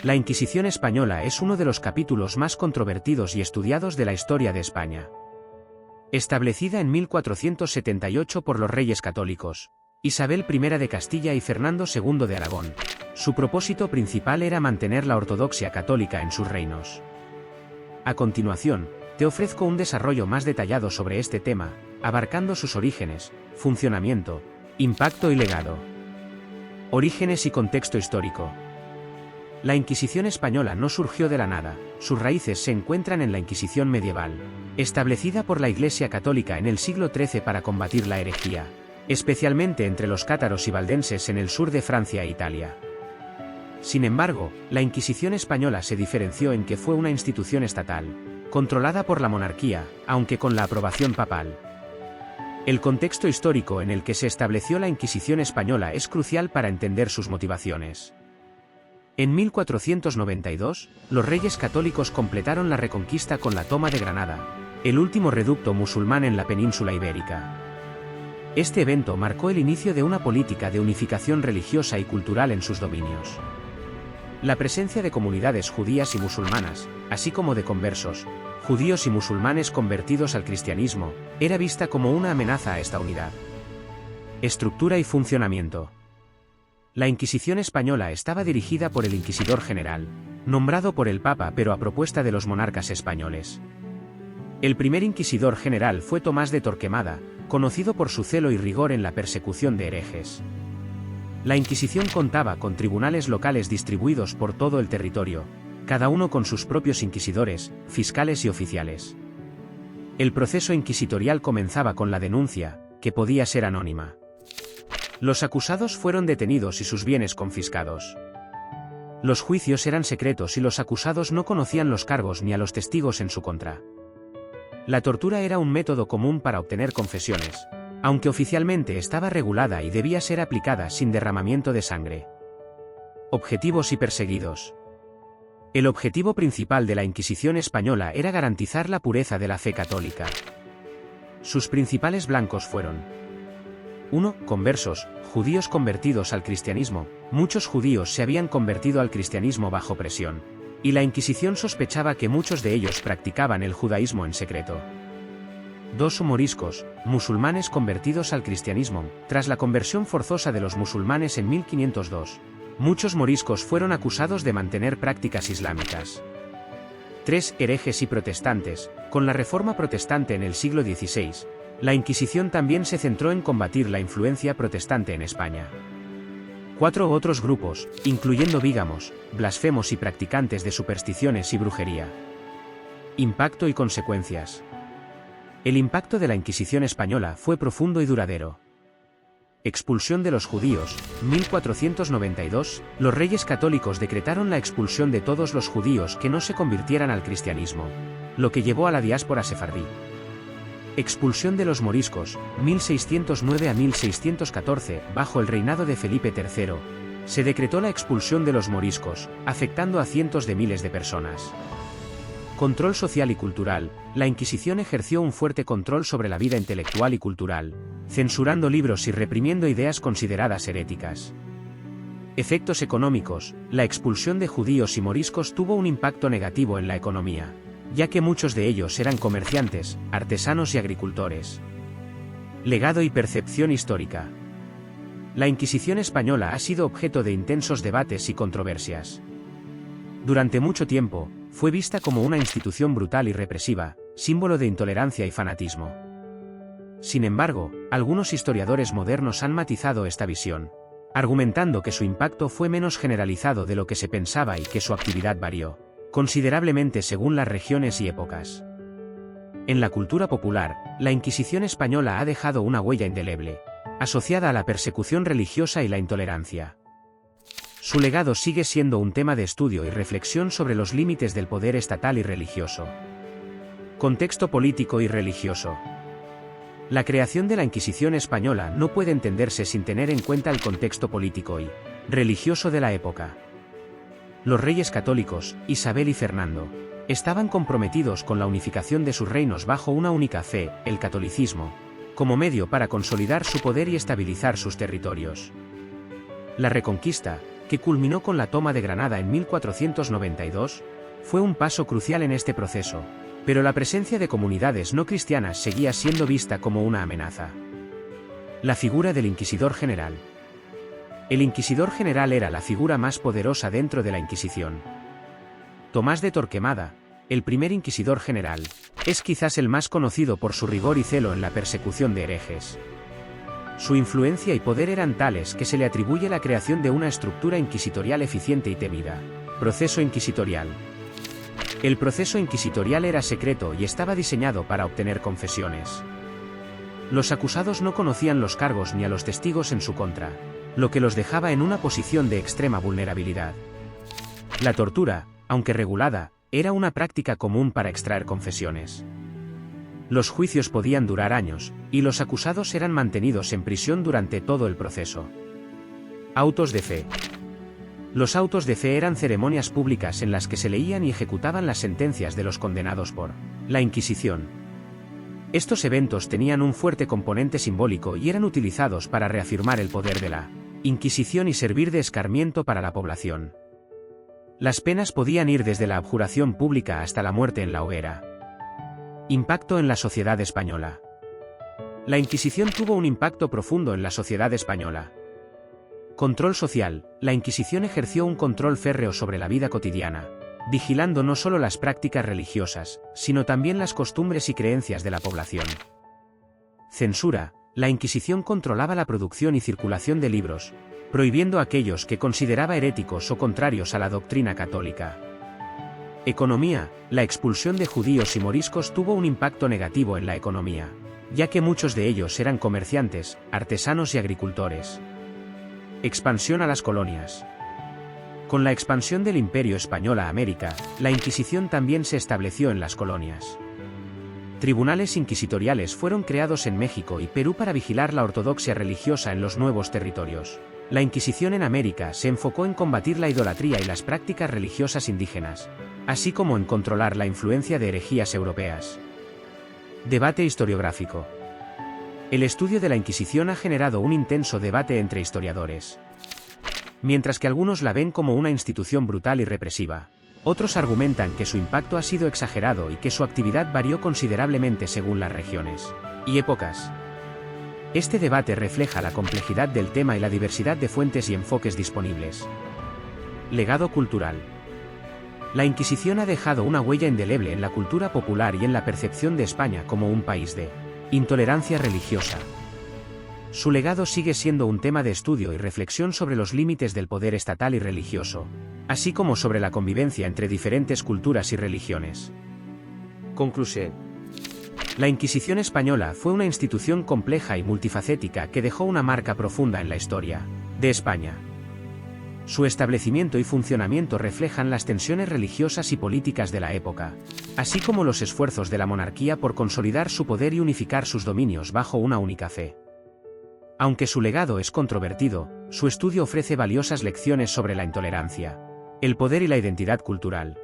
La Inquisición española es uno de los capítulos más controvertidos y estudiados de la historia de España. Establecida en 1478 por los reyes católicos, Isabel I de Castilla y Fernando II de Aragón, su propósito principal era mantener la ortodoxia católica en sus reinos. A continuación, te ofrezco un desarrollo más detallado sobre este tema, abarcando sus orígenes, funcionamiento, impacto y legado. Orígenes y contexto histórico. La Inquisición española no surgió de la nada, sus raíces se encuentran en la Inquisición medieval, establecida por la Iglesia Católica en el siglo XIII para combatir la herejía, especialmente entre los cátaros y valdenses en el sur de Francia e Italia. Sin embargo, la Inquisición española se diferenció en que fue una institución estatal, controlada por la monarquía, aunque con la aprobación papal. El contexto histórico en el que se estableció la Inquisición española es crucial para entender sus motivaciones. En 1492, los reyes católicos completaron la reconquista con la toma de Granada, el último reducto musulmán en la península ibérica. Este evento marcó el inicio de una política de unificación religiosa y cultural en sus dominios. La presencia de comunidades judías y musulmanas, así como de conversos, judíos y musulmanes convertidos al cristianismo, era vista como una amenaza a esta unidad. Estructura y funcionamiento. La Inquisición española estaba dirigida por el Inquisidor General, nombrado por el Papa pero a propuesta de los monarcas españoles. El primer Inquisidor General fue Tomás de Torquemada, conocido por su celo y rigor en la persecución de herejes. La Inquisición contaba con tribunales locales distribuidos por todo el territorio, cada uno con sus propios inquisidores, fiscales y oficiales. El proceso inquisitorial comenzaba con la denuncia, que podía ser anónima. Los acusados fueron detenidos y sus bienes confiscados. Los juicios eran secretos y los acusados no conocían los cargos ni a los testigos en su contra. La tortura era un método común para obtener confesiones, aunque oficialmente estaba regulada y debía ser aplicada sin derramamiento de sangre. Objetivos y perseguidos. El objetivo principal de la Inquisición española era garantizar la pureza de la fe católica. Sus principales blancos fueron: 1. Conversos, judíos convertidos al cristianismo. Muchos judíos se habían convertido al cristianismo bajo presión, y la Inquisición sospechaba que muchos de ellos practicaban el judaísmo en secreto. 2. Moriscos, musulmanes convertidos al cristianismo. Tras la conversión forzosa de los musulmanes en 1502, muchos moriscos fueron acusados de mantener prácticas islámicas. 3. Herejes y protestantes. Con la Reforma protestante en el siglo XVI, la Inquisición también se centró en combatir la influencia protestante en España. 4. Otros grupos, incluyendo bígamos, blasfemos y practicantes de supersticiones y brujería. Impacto y consecuencias. El impacto de la Inquisición española fue profundo y duradero. Expulsión de los judíos. 1492, los reyes católicos decretaron la expulsión de todos los judíos que no se convirtieran al cristianismo, lo que llevó a la diáspora sefardí. Expulsión de los moriscos. 1609 a 1614, bajo el reinado de Felipe III, se decretó la expulsión de los moriscos, afectando a cientos de miles de personas. Control social y cultural. La Inquisición ejerció un fuerte control sobre la vida intelectual y cultural, censurando libros y reprimiendo ideas consideradas heréticas. Efectos económicos. La expulsión de judíos y moriscos tuvo un impacto negativo en la economía, ya que muchos de ellos eran comerciantes, artesanos y agricultores. Legado y percepción histórica. La Inquisición española ha sido objeto de intensos debates y controversias. Durante mucho tiempo, fue vista como una institución brutal y represiva, símbolo de intolerancia y fanatismo. Sin embargo, algunos historiadores modernos han matizado esta visión, argumentando que su impacto fue menos generalizado de lo que se pensaba y que su actividad varió considerablemente según las regiones y épocas. En la cultura popular, la Inquisición española ha dejado una huella indeleble, asociada a la persecución religiosa y la intolerancia. Su legado sigue siendo un tema de estudio y reflexión sobre los límites del poder estatal y religioso. Contexto político y religioso. La creación de la Inquisición española no puede entenderse sin tener en cuenta el contexto político y religioso de la época. Los reyes católicos, Isabel y Fernando, estaban comprometidos con la unificación de sus reinos bajo una única fe, el catolicismo, como medio para consolidar su poder y estabilizar sus territorios. La Reconquista, que culminó con la toma de Granada en 1492, fue un paso crucial en este proceso, pero la presencia de comunidades no cristianas seguía siendo vista como una amenaza. La figura del Inquisidor General. El Inquisidor General era la figura más poderosa dentro de la Inquisición. Tomás de Torquemada, el primer Inquisidor General, es quizás el más conocido por su rigor y celo en la persecución de herejes. Su influencia y poder eran tales que se le atribuye la creación de una estructura inquisitorial eficiente y temida. Proceso inquisitorial. El proceso inquisitorial era secreto y estaba diseñado para obtener confesiones. Los acusados no conocían los cargos ni a los testigos en su contra, lo que los dejaba en una posición de extrema vulnerabilidad. La tortura, aunque regulada, era una práctica común para extraer confesiones. Los juicios podían durar años, y los acusados eran mantenidos en prisión durante todo el proceso. Autos de fe. Los autos de fe eran ceremonias públicas en las que se leían y ejecutaban las sentencias de los condenados por la Inquisición. Estos eventos tenían un fuerte componente simbólico y eran utilizados para reafirmar el poder de la Inquisición y servir de escarmiento para la población. Las penas podían ir desde la abjuración pública hasta la muerte en la hoguera. Impacto en la sociedad española. La Inquisición tuvo un impacto profundo en la sociedad española. Control social. La Inquisición ejerció un control férreo sobre la vida cotidiana, vigilando no solo las prácticas religiosas, sino también las costumbres y creencias de la población. Censura. La Inquisición controlaba la producción y circulación de libros, prohibiendo aquellos que consideraba heréticos o contrarios a la doctrina católica. Economía. La expulsión de judíos y moriscos tuvo un impacto negativo en la economía, ya que muchos de ellos eran comerciantes, artesanos y agricultores. Expansión a las colonias. Con la expansión del Imperio Español a América, la Inquisición también se estableció en las colonias. Tribunales inquisitoriales fueron creados en México y Perú para vigilar la ortodoxia religiosa en los nuevos territorios. La Inquisición en América se enfocó en combatir la idolatría y las prácticas religiosas indígenas, así como en controlar la influencia de herejías europeas. Debate historiográfico. El estudio de la Inquisición ha generado un intenso debate entre historiadores. Mientras que algunos la ven como una institución brutal y represiva, otros argumentan que su impacto ha sido exagerado y que su actividad varió considerablemente según las regiones y épocas. Este debate refleja la complejidad del tema y la diversidad de fuentes y enfoques disponibles. Legado cultural. La Inquisición ha dejado una huella indeleble en la cultura popular y en la percepción de España como un país de intolerancia religiosa. Su legado sigue siendo un tema de estudio y reflexión sobre los límites del poder estatal y religioso, así como sobre la convivencia entre diferentes culturas y religiones. Conclusión. La Inquisición española fue una institución compleja y multifacética que dejó una marca profunda en la historia de España. Su establecimiento y funcionamiento reflejan las tensiones religiosas y políticas de la época, así como los esfuerzos de la monarquía por consolidar su poder y unificar sus dominios bajo una única fe. Aunque su legado es controvertido, su estudio ofrece valiosas lecciones sobre la intolerancia, el poder y la identidad cultural.